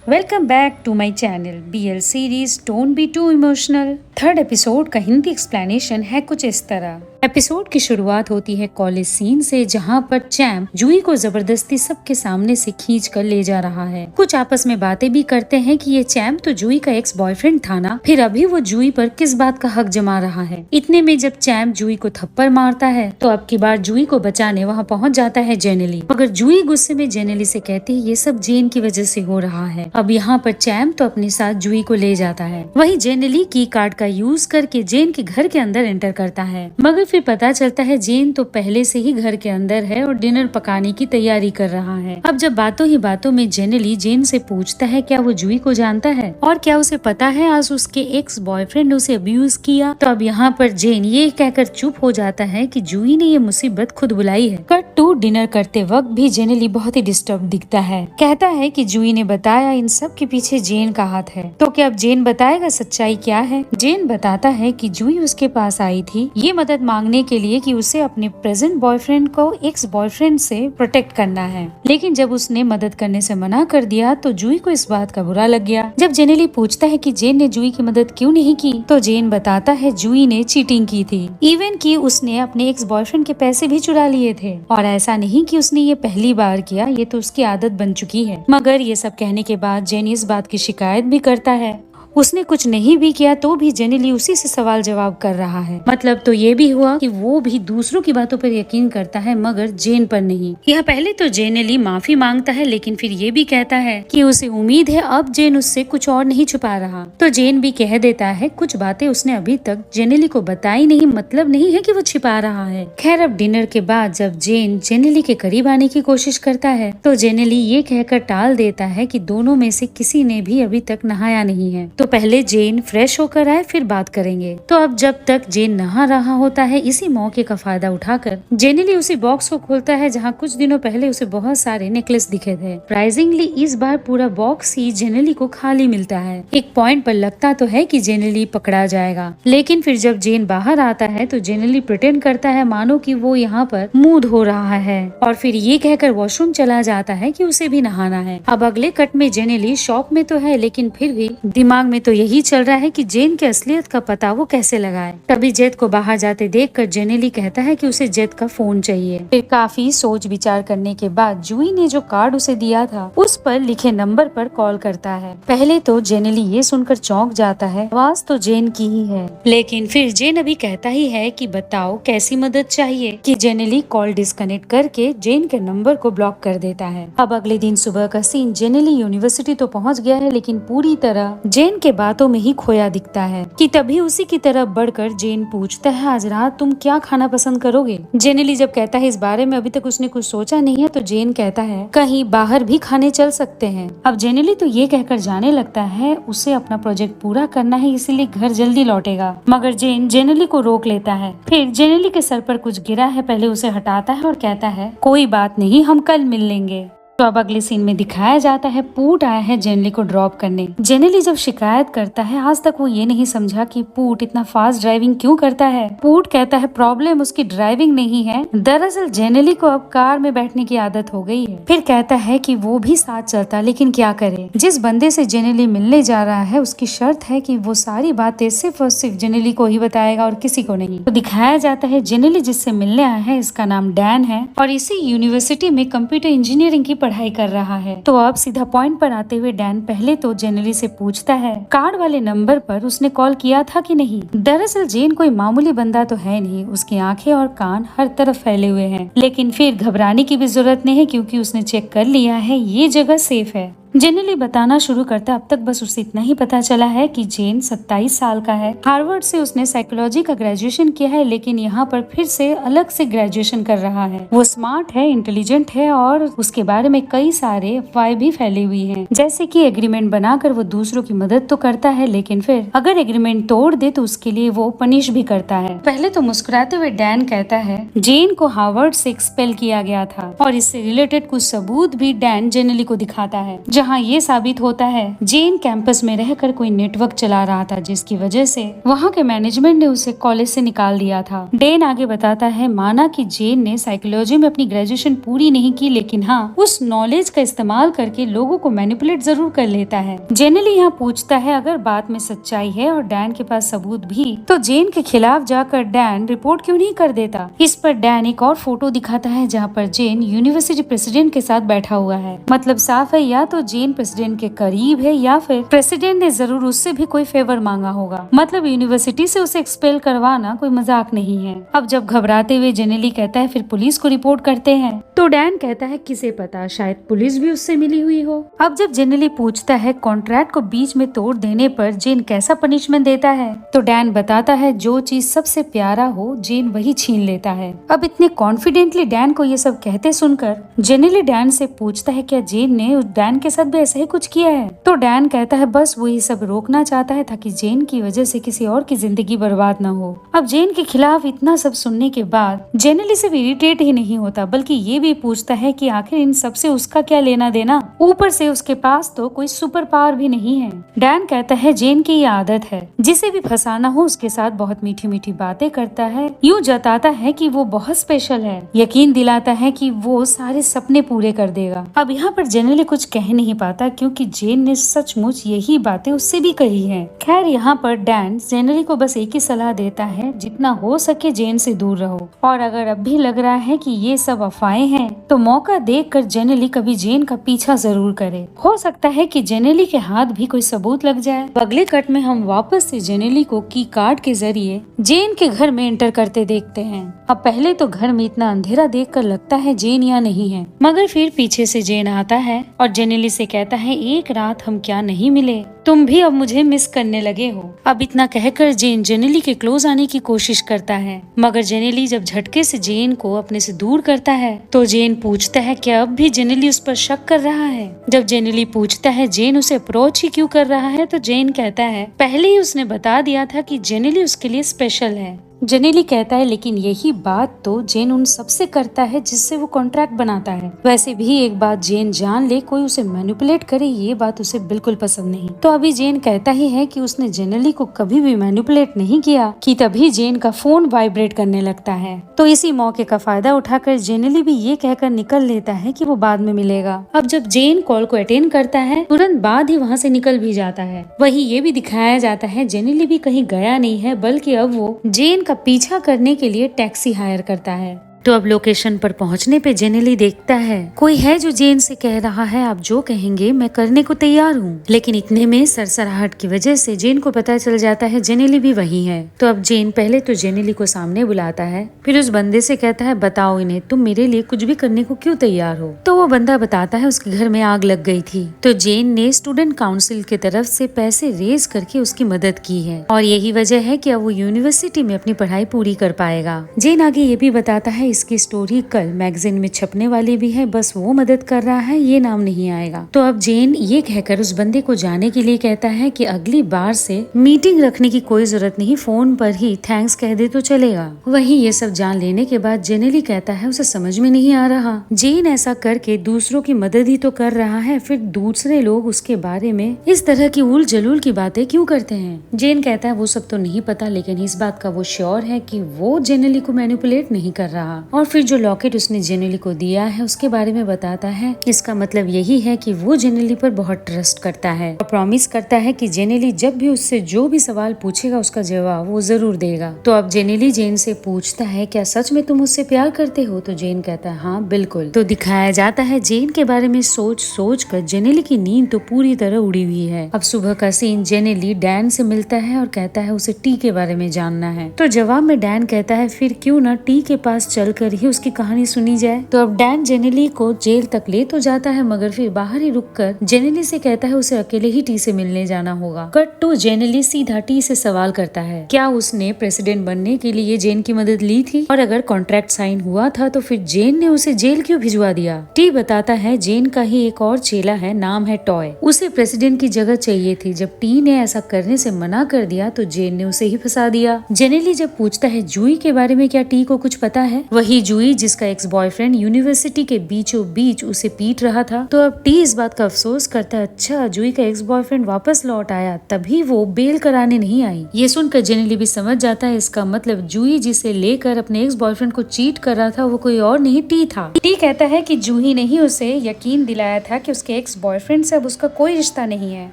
Welcome back to my channel BL series don't be too emotional. Third episode का Hindi explanation है कुछ इस तरह। एपिसोड की शुरुआत होती है कॉलेज सीन से, जहाँ पर चैम्प जूही को जबरदस्ती सबके सामने से खींच कर ले जा रहा है। कुछ आपस में बातें भी करते हैं कि ये चैम्प तो जूही का एक्स बॉयफ्रेंड था ना, फिर अभी वो जूही पर किस बात का हक जमा रहा है। इतने में जब चैम्प जूही को थप्पड़ मारता है तो अब की बार जूही को बचाने वहाँ पहुँच जाता है जेनेली, मगर जूही गुस्से में जेनेली से कहती है ये सब जेन की वजह से हो रहा है। अब यहाँ पर चैम्प तो अपने साथ जूही को ले जाता है। वही जेनेली की कार्ड का यूज करके जेन के घर के अंदर एंटर करता है, मगर फिर पता चलता है जेन तो पहले से ही घर के अंदर है और डिनर पकाने की तैयारी कर रहा है। अब जब बातों ही बातों में जेनेली जेन से पूछता है क्या वो जूही को जानता है और क्या उसे पता है आज उसके एक्स बॉयफ्रेंड उसे अब्यूज किया, तो अब यहाँ पर जेन ये कहकर चुप हो जाता है कि जूही ने ये मुसीबत खुद बुलाई है। कट टू डिनर करते वक्त भी जेनेली बहुत ही डिस्टर्ब दिखता है। कहता है कि जूही ने बताया इन सब के पीछे जेन का हाथ है, तो क्या अब जेन बताएगा सच्चाई क्या है। जेन बताता है कि जूही उसके पास आई थी ये मदद मांगने के लिए कि उसे अपने प्रेजेंट बॉयफ्रेंड को एक्स बॉयफ्रेंड से प्रोटेक्ट करना है, लेकिन जब उसने मदद करने से मना कर दिया तो जूही को इस बात का बुरा लग गया। जब जेनेली पूछता है कि जेन ने जूही की मदद क्यों नहीं की, तो जेन बताता है जूही ने चीटिंग की थी, इवन कि उसने अपने एक्स बॉयफ्रेंड के पैसे भी चुरा लिए थे, और ऐसा नहीं कि उसने ये पहली बार किया, ये तो उसकी आदत बन चुकी है। मगर ये सब कहने के बाद जेन इस बात की शिकायत भी करता है उसने कुछ नहीं भी किया तो भी जेनेली उसी से सवाल जवाब कर रहा है। मतलब तो ये भी हुआ कि वो भी दूसरों की बातों पर यकीन करता है मगर जेन पर नहीं। यह पहले तो जेनेली माफी मांगता है, लेकिन फिर ये भी कहता है कि उसे उम्मीद है अब जेन उससे कुछ और नहीं छुपा रहा। तो जेन भी कह देता है कुछ बातें उसने अभी तक जेनेली को बताई नहीं, मतलब नहीं है कि वो छिपा रहा है। खैर अब डिनर के बाद जब जेन जेनेली के करीब आने की कोशिश करता है तो जेनेली ये कहकर टाल देता है कि दोनों में से किसी ने भी अभी तक नहाया नहीं है, तो पहले जेन फ्रेश होकर आए फिर बात करेंगे। तो अब जब तक जेन नहा रहा होता है इसी मौके का फायदा उठाकर जेनेली उसी बॉक्स को खोलता है जहाँ कुछ दिनों पहले उसे बहुत सारे नेकलेस दिखे थे। सरप्राइजिंगली इस बार पूरा बॉक्स ही जेनेली को खाली मिलता है। एक पॉइंट पर लगता तो है कि जेनेली पकड़ा जाएगा, लेकिन फिर जब जेन बाहर आता है तो जेनेली प्रिटेंड करता है मानो कि वो यहाँ पर मुंह धो रहा है और फिर ये कहकर वॉशरूम चला जाता है कि उसे भी नहाना है। अब अगले कट में जेनेली शॉक में तो है, लेकिन फिर भी दिमाग में तो यही चल रहा है कि जेन के असलियत का पता वो कैसे लगाए। तभी जेद को बाहर जाते देखकर जेनेली कहता है कि उसे जेद का फोन चाहिए। फिर काफी सोच विचार करने के बाद जूही ने जो कार्ड उसे दिया था उस पर लिखे नंबर पर कॉल करता है। पहले तो जेनेली ये सुनकर चौंक जाता है, आवाज तो जेन की ही है, लेकिन फिर जेन अभी कहता ही है कि बताओ कैसी मदद चाहिए, कि जेनेली कॉल डिस्कनेक्ट करके जेन के नंबर को ब्लॉक कर देता है। अब अगले दिन सुबह का सीन, जेनेली यूनिवर्सिटी तो पहुँच गया है लेकिन पूरी तरह जेन के बातों में ही खोया दिखता है कि तभी उसी की तरफ बढ़कर जेन पूछता है आज रात तुम क्या खाना पसंद करोगे। जेनेली जब कहता है इस बारे में अभी तक उसने कुछ सोचा नहीं है, तो जेन कहता है कहीं बाहर भी खाने चल सकते हैं। अब जेनेली तो ये कहकर जाने लगता है उसे अपना प्रोजेक्ट पूरा करना है, इसीलिए घर जल्दी लौटेगा, मगर जेन जेनेली को रोक लेता है। फिर जेनेली के सर पर कुछ गिरा है, पहले उसे हटाता है और कहता है कोई बात नहीं हम कल मिल लेंगे। तो अब अगले सीन में दिखाया जाता है पूट आया है जेनेली को ड्रॉप करने। जेनेली जब शिकायत करता है आज तक वो ये नहीं समझा कि पूट इतना फास्ट ड्राइविंग क्यों करता है। पूट कहता है प्रॉब्लम उसकी ड्राइविंग नहीं है, दरअसल जेनेली को अब कार में बैठने की आदत हो गई है। फिर कहता है कि वो भी साथ चलता, लेकिन क्या करे, जिस बंदे से जेनेली मिलने जा रहा है उसकी शर्त है कि वो सारी बातें सिर्फ और सिर्फ जेनेली को ही बताएगा और किसी को नहीं। तो दिखाया जाता है जेनेली जिससे मिलने आया है इसका नाम डैन है और इसी यूनिवर्सिटी में कंप्यूटर इंजीनियरिंग की पढ़ाई कर रहा है। तो अब सीधा पॉइंट पर आते हुए डैन पहले तो जेनेली से पूछता है कार्ड वाले नंबर पर उसने कॉल किया था कि नहीं। दरअसल जेन कोई मामूली बंदा तो है नहीं, उसकी आंखें और कान हर तरफ फैले हुए हैं, लेकिन फिर घबराने की भी जरूरत नहीं है क्योंकि उसने चेक कर लिया है ये जगह सेफ है। जेनेली बताना शुरू करता अब तक बस उसे इतना ही पता चला है कि जेन 27 साल का है, हार्वर्ड से उसने साइकोलॉजी का ग्रेजुएशन किया है, लेकिन यहाँ पर फिर से अलग से ग्रेजुएशन कर रहा है। वो स्मार्ट है, इंटेलिजेंट है और उसके बारे में कई सारे अफवाहें भी फैली हुई हैं, जैसे कि एग्रीमेंट बनाकर वो दूसरों की मदद तो करता है, लेकिन फिर अगर एग्रीमेंट तोड़ दे तो उसके लिए वो पनिश भी करता है। पहले तो मुस्कुराते हुए डैन कहता है जेन को हार्वर्ड से एक्सपेल किया गया था और इससे रिलेटेड कुछ सबूत भी डैन जेनेली को दिखाता है। जहाँ ये साबित होता है जेन कैंपस में रहकर कोई नेटवर्क चला रहा था, जिसकी वजह से वहाँ के मैनेजमेंट ने उसे कॉलेज से निकाल दिया था। डैन आगे बताता है, माना कि जेन ने साइकोलॉजी में अपनी ग्रेजुएशन पूरी नहीं की, लेकिन हाँ उस नॉलेज का इस्तेमाल करके लोगों को मैनिपुलेट जरूर कर लेता है। जेनेली यहाँ पूछता है अगर बात में सच्चाई है और डैन के पास सबूत भी, तो जेन के खिलाफ जाकर डैन रिपोर्ट क्यों नहीं कर देता। इस पर डैन एक और फोटो दिखाता है जहाँ पर जेन यूनिवर्सिटी प्रेसिडेंट के साथ बैठा हुआ है। मतलब साफ है या तो जेन प्रेसिडेंट के करीब है या फिर प्रेसिडेंट ने जरूर उससे भी कोई फेवर मांगा होगा। मतलब यूनिवर्सिटी से उसे एक्सपेल करवाना कोई मजाक नहीं है। अब जब घबराते हुए जेनेली कहता है फिर पुलिस को रिपोर्ट करते हैं, तो डैन कहता है किसे पता, शायद पुलिस भी उससे मिली हुई हो। अब जब जेनेली पूछता है कॉन्ट्रैक्ट को बीच में तोड़ देने पर जेन कैसा पनिशमेंट देता है, तो डैन बताता है जो चीज सबसे प्यारा हो जेन वही छीन लेता है। अब इतने कॉन्फिडेंटली डैन को ये सब कहते सुनकर जेनेली डैन से पूछता है क्या जेन ने डैन के साथ भी ऐसा ही कुछ किया है। तो डैन कहता है बस वो ये सब रोकना चाहता है ताकि जेन की वजह से किसी और की जिंदगी बर्बाद न हो। अब जेन के खिलाफ इतना सब सुनने के बाद जेनेली सिर्फ इरिटेट ही नहीं होता बल्कि ये भी पूछता है कि आखिर इन सब से उसका क्या लेना देना, ऊपर से उसके पास तो कोई सुपर पावर भी नहीं है। डैन कहता है जेन की ये आदत है, जिसे भी फंसाना हो उसके साथ बहुत मीठी मीठी बातें करता है, यूँ जताता है कि वो बहुत स्पेशल है, यकीन दिलाता है कि वो सारे सपने पूरे कर देगा। अब यहाँ पर जेनेली कुछ कह नहीं पाता क्योंकि जेन ने सचमुच यही बातें उससे भी कही है। खैर यहाँ पर डैन जेनेली को बस एक ही सलाह देता है, जितना हो सके जेन से दूर रहो, और अगर अब भी लग रहा है कि ये सब अफवाहें हैं तो मौका देखकर जेनेली कभी जेन का पीछा जरूर करे। हो सकता है कि जेनेली के हाथ भी कोई सबूत लग जाए। अगले कट में हम वापस से जेनेली को की कार्ड के जरिए जेन के घर में एंटर करते देखते हैं। अब पहले तो घर में इतना अंधेरा देखकर लगता है जेन यहाँ नहीं है, मगर फिर पीछे से जेन आता है और जेनेली से कहता है एक रात हम क्या नहीं मिले, तुम भी अब मुझे मिस करने लगे हो। अब इतना कहकर जेन जेनेली के क्लोज आने की कोशिश करता है, मगर जेनेली जब झटके से जेन को अपने से दूर करता है तो जेन पूछता है क्या अब भी जेनेली उस पर शक कर रहा है। जब जेनेली पूछता है जेन उसे अप्रोच ही क्यों कर रहा है, तो जेन कहता है पहले ही उसने बता दिया था कि जेनेली उसके लिए स्पेशल है। जेनेली कहता है लेकिन यही बात तो जेन उन सबसे करता है जिससे वो कॉन्ट्रैक्ट बनाता है। वैसे भी एक बात जेन जान ले कोई उसे मैनिपुलेट करे ये बात उसे बिल्कुल पसंद नहीं। तो अभी जेन कहता ही है कि उसने जेनेली को कभी भी मैनिपुलेट नहीं किया कि तभी जेन का फोन वाइब्रेट करने लगता है। तो इसी मौके का फायदा उठाकर जेनेली भी ये कहकर निकल लेता है कि वो बाद में मिलेगा। अब जब जेन कॉल को अटेंड करता है तुरंत बाद ही वहाँ से निकल भी जाता है। वही ये भी दिखाया जाता है जेनेली भी कहीं गया नहीं है बल्कि अब वो जेन का पीछा करने के लिए टैक्सी हायर करता है। तो अब लोकेशन पर पहुंचने पे जेनेली देखता है कोई है जो जेन से कह रहा है आप जो कहेंगे मैं करने को तैयार हूँ, लेकिन इतने में सरसराहट की वजह से जेन को पता चल जाता है जेनेली भी वही है। तो अब जेन पहले तो जेनेली को सामने बुलाता है, फिर उस बंदे से कहता है बताओ इन्हें तुम मेरे लिए कुछ भी करने को क्यों तैयार हो। तो वो बंदा बताता है उसके घर में आग लग गई थी, तो जेन ने स्टूडेंट काउंसिल की तरफ से पैसे रेज करके उसकी मदद की है और यही वजह है कि अब वो यूनिवर्सिटी में अपनी पढ़ाई पूरी कर पाएगा। जेन आगे ये भी बताता है इसकी स्टोरी कल मैगजीन में छपने वाली भी है, बस वो मदद कर रहा है, ये नाम नहीं आएगा। तो अब जेन ये कहकर उस बंदे को जाने के लिए कहता है कि अगली बार से मीटिंग रखने की कोई जरूरत नहीं, फोन पर ही थैंक्स कह दे तो चलेगा। वही ये सब जान लेने के बाद जेनेली कहता है उसे समझ में नहीं आ रहा जेन ऐसा करके दूसरों की मदद ही तो कर रहा है, फिर दूसरे लोग उसके बारे में इस तरह की उल जलूल की बातें क्यों करते हैं। जेन कहता है वो सब तो नहीं पता, लेकिन इस बात का वो श्योर है कि वो जेनेली को मैनिपुलेट नहीं कर रहा। और फिर जो लॉकेट उसने जेनेली को दिया है उसके बारे में बताता है, इसका मतलब यही है कि वो जेनेली पर बहुत ट्रस्ट करता है और प्रॉमिस करता है कि जेनेली जब भी उससे जो भी सवाल पूछेगा उसका जवाब वो जरूर देगा। तो अब जेनेली जेन से पूछता है क्या सच में तुम मुझसे प्यार करते हो, तो जेन कहता है हाँ बिल्कुल। तो दिखाया जाता है जेन के बारे में सोच सोच कर जेनेली की नींद तो पूरी तरह उड़ी हुई है। अब सुबह का सीन, जेनेली डैन से मिलता है और कहता है उसे टी के बारे में जानना है। तो जवाब में डैन कहता है फिर क्यों ना टी के पास चलकर ही उसकी कहानी सुनी जाए। तो अब डैन जेनेली को जेल तक ले तो जाता है, मगर फिर बाहर ही रुककर जेनेली से कहता है उसे अकेले ही टी से मिलने जाना होगा। कट टू जेनेली सीधा टी से सवाल करता है क्या उसने प्रेसिडेंट बनने के लिए जेन की मदद ली थी, और अगर कॉन्ट्रैक्ट साइन हुआ था तो फिर जेन ने उसे जेल क्यों भिजवा दिया। टी बताता है जेन का ही एक और चेला है, नाम है टॉय, उसे प्रेसिडेंट की जगह चाहिए थी। जब टी ने ऐसा करने से मना कर दिया तो जेन ने उसे ही फंसा दिया। जेनेली जब पूछता है जूही के बारे में क्या टी को कुछ पता है, वही जूही जिसका एक्स बॉयफ्रेंड यूनिवर्सिटी के बीचों बीच उसे पीट रहा था। तो अब टी इस बात का अफसोस करता है, अच्छा जूही का एक्स बॉयफ्रेंड वापस लौट आया, तभी वो बेल कराने नहीं आई। ये सुनकर जेनेली भी समझ जाता है इसका मतलब जूही जिसे लेकर अपने एक्स बॉयफ्रेंड को चीट कर रहा था वो कोई और नहीं टी था। टी कहता है कि जूही ने ही उसे यकीन दिलाया था कि उसके एक्स बॉयफ्रेंड से अब उसका कोई रिश्ता नहीं है।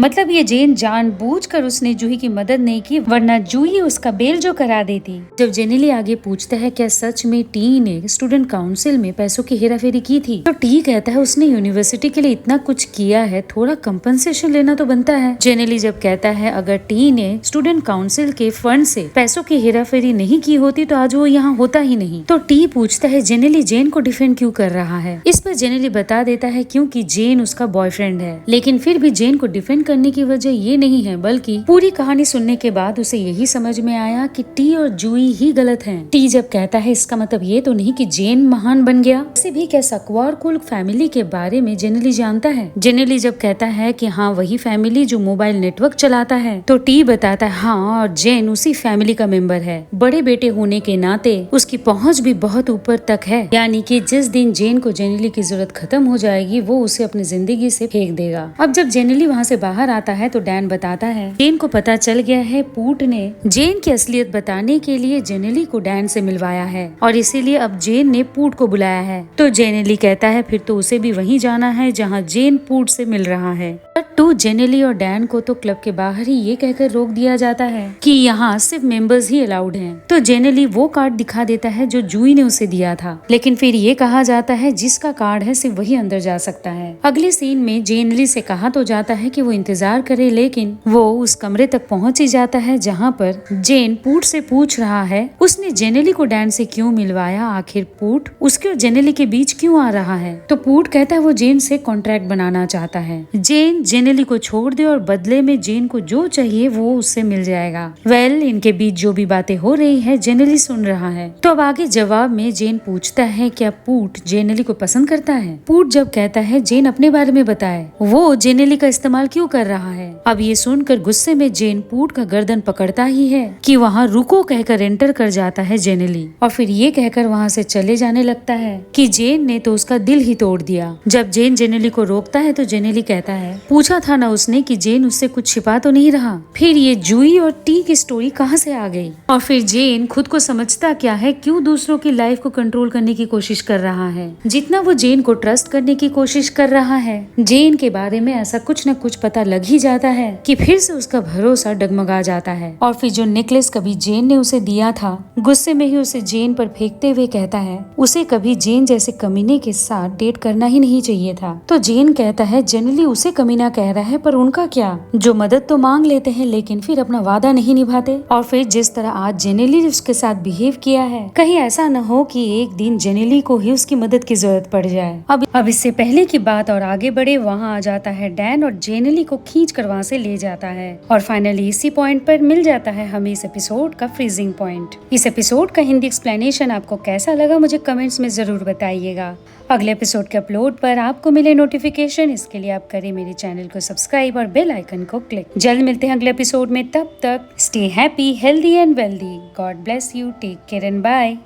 मतलब ये जेन जानबूझकर उसने जूही की मदद नहीं की, वरना जूही उसका बेल जो करा देती। जब जेनेली आगे पूछता है क्या सच में टी ने स्टूडेंट काउंसिल में पैसों की हेराफेरी की थी, तो टी कहता है उसने यूनिवर्सिटी के लिए इतना कुछ किया है, थोड़ा कंपनसेशन लेना तो बनता है। जेनेली जब कहता है अगर टी ने स्टूडेंट काउंसिल के फंड से पैसों की हेराफेरी नहीं की होती तो आज वो यहाँ होता ही नहीं। तो टी पूछता है जेनेली जेन को डिफेंड क्यों कर रहा है। इस पर जेनेली बता देता है क्योंकि जेन उसका बॉयफ्रेंड है, लेकिन फिर भी जेन को डिफेंड करने की वजह ये नहीं है, बल्कि पूरी कहानी सुनने के बाद उसे यही समझ में आया कि टी और जूही ही गलत हैं। टी जब कहता है इसका मतलब ये तो नहीं कि जेन महान बन गया, वैसे भी क्या सक्वार कुल फैमिली के बारे में जेनेली जानता है। जेनेली जब कहता है कि हाँ वही फैमिली जो मोबाइल नेटवर्क चलाता है, तो टी बताता है हाँ और जेन उसी फैमिली का मेंबर है। बड़े बेटे होने के नाते उसकी पहुंच भी बहुत ऊपर तक है, यानी कि जिस दिन जेन को जेनेली की जरूरत खत्म हो जाएगी वो उसे अपनी जिंदगी से फेंक देगा। अब जब जेनेली वहाँ से बाहर आता है तो डैन बताता है जेन को पता चल गया है पूट ने जेन की असलियत बताने के लिए जेनेली को डैन से मिलवाया है और इसीलिए अब जेन ने पूट को बुलाया है। तो जेनेली कहता है फिर तो उसे भी वहीं जाना है जहाँ जेन पूट से मिल रहा है। टू जेनेली और डैन को तो क्लब के बाहर ही ये कहकर रोक दिया जाता है कि यहाँ सिर्फ मेंबर्स ही अलाउड हैं। तो जेनेली वो कार्ड दिखा देता है जो जूही ने उसे दिया था, लेकिन फिर ये कहा जाता है जिसका कार्ड है सिर्फ वही अंदर जा सकता है। अगले सीन में जेनेली से कहा तो जाता है कि वो इंतजार करे, लेकिन वो उस कमरे तक पहुंच ही जाता है जहाँ पर जेन पूट से पूछ रहा है उसने जेनेली को डैन से क्यों मिलवाया, आखिर पूट उसके और जेनेली के बीच क्यों आ रहा है। तो पूट कहता है वो जेन से कॉन्ट्रैक्ट बनाना चाहता है, जेन जेनेली को छोड़ दे और बदले में जेन को जो चाहिए वो उससे मिल जाएगा। इनके बीच जो भी बातें हो रही है जेनेली सुन रहा है। तो अब आगे जवाब में जेन पूछता है क्या पूट जेनेली को पसंद करता है। पूट जब कहता है जेन अपने बारे में बताए, वो जेनेली का इस्तेमाल क्यों कर रहा है। अब ये सुनकर गुस्से में जेन पूट का गर्दन पकड़ता ही है कि वहाँ रुको कहकर एंटर कर जाता है जेनेली, और फिर ये कहकर वहाँ से चले जाने लगता है कि जेन ने तो उसका दिल ही तोड़ दिया। जब जेन जेनेली को रोकता है तो जेनेली कहता है पूछा था ना उसने कि जेन उससे कुछ छिपा तो नहीं रहा, फिर ये जूही और टी की स्टोरी कहाँ से आ गई। और फिर जेन खुद को समझता क्या है, क्यों दूसरों की लाइफ को कंट्रोल करने की कोशिश कर रहा है। जितना वो जेन को ट्रस्ट करने की कोशिश कर रहा है, जेन के बारे में ऐसा कुछ न कुछ पता लग ही जाता है कि फिर से उसका भरोसा डगमगा जाता है। और फिर जो नेकलेस कभी जेन ने उसे दिया था, गुस्से में ही उसे जेन पर फेंकते हुए कहता है उसे कभी जेन जैसे कमीने के साथ डेट करना ही नहीं चाहिए था। तो जेन कहता है जनरली उसे कमीना कह रहा है, पर उनका क्या, जो मदद तो मांग लेते हैं लेकिन फिर अपना वादा नहीं निभाते। और फिर जिस तरह आज जेनेली उसके साथ बिहेव किया है, कहीं ऐसा न हो कि एक दिन जेनेली को ही उसकी मदद की जरूरत पड़ जाए। अब इससे पहले की बात और आगे बढ़े, वहाँ आ जाता है डैन और जेनेली को खींच कर वहाँ से ले जाता है और फाइनली इसी पॉइंट पर मिल जाता है हमें इस एपिसोड का फ्रीजिंग पॉइंट। इस एपिसोड का हिंदी एक्सप्लेनेशन आपको कैसा लगा मुझे कमेंट्स में जरूर बताइएगा। अगले एपिसोड के अपलोड पर आपको मिले नोटिफिकेशन, इसके लिए आप करें मेरे चैनल को सब्सक्राइब और बेल आइकन को क्लिक। जल्द मिलते हैं अगले एपिसोड में, तब तक stay happy, healthy and wealthy. God bless you, take care and bye.